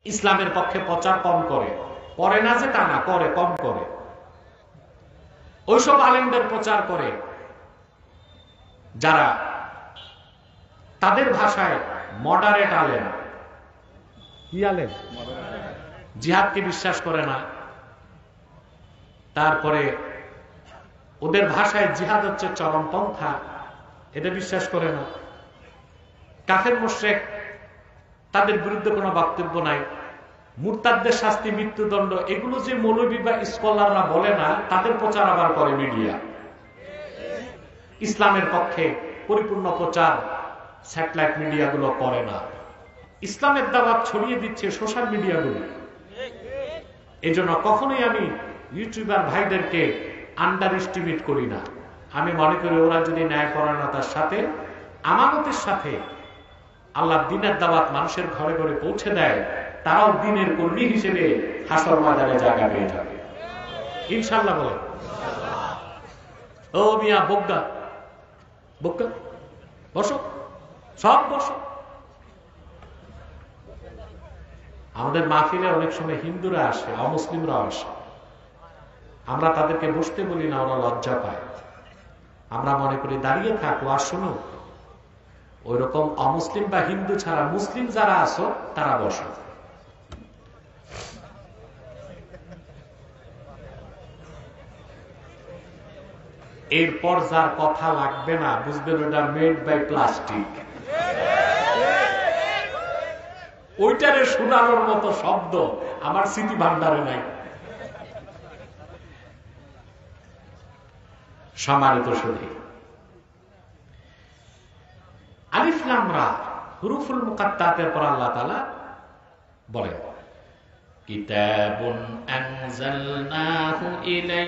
ইসলামের পক্ষে প্রচার কম করে, করে না যে তা না, করে কম করে। ওইসব আলেমদের প্রচার করে যারা তাদের ভাষায় মডারেট আলেম। কি আলেম? জিহাদকে বিশ্বাস করে না। তারপরে ওদের ভাষায় জিহাদ হচ্ছে চরমপন্থা, এটা বিশ্বাস করে না। কাফের মুশরিক, তাদের বিরুদ্ধে কোনো বক্তব্য নাই। মুরতাদদের শাস্তি মৃত্যুদণ্ড, এগুলো যে মৌলবী বা স্কলাররা বলে না, তাদের প্রচার আবার করে মিডিয়া। ইসলামের পক্ষে পরিপূর্ণ প্রচার স্যাটেলাইট মিডিয়াগুলো করে না। ইসলামের দাওয়াত ছড়িয়ে দিচ্ছে সোশ্যাল মিডিয়াগুলো। এই জন্য কখনোই আমি ইউটিউবার ভাইদেরকে আন্ডার এস্টিমেট করি না। আমি মনে করি ওরা যদি ন্যায়পরায়ণতার সাথে, আমানতের সাথে আল্লাহ দ্বীনের দাওয়াত মানুষের ঘরে ঘরে পৌঁছে দেয়, তারাও দ্বীনের কর্মী হিসেবে হাসর ময়দানে জায়গা পেয়ে যাবে ইনশাআল্লাহ। বলে ও মিয়া বগ্গা বগ্গা, বসো, সব বসো। আমাদের মাহফিলে অনেক সময় হিন্দুরা আসে, অমুসলিমরা আসে, আমরা তাদেরকে বসতে বলি না, ওরা লজ্জা পায়। আমরা মনে করি দাঁড়িয়ে থাকো আর শোনো। ওই রকম অমুসলিম বা হিন্দু ছাড়া মুসলিম যারা আছো তারা বসো। এরপর যার কথা লাগবে না, বুঝবেন ওটা মেড বাই প্লাস্টিক। ওইটারে শোনানোর মতো শব্দ আমার স্মৃতি ভান্ডারে নাই। সম্মানিত শুধু আলিফ লাম রা হুরুফুল মুকাত্তাতের পর আল্লাহ তাআলা বলেন, কিতাবুন আনজালনাহু ইলাইকা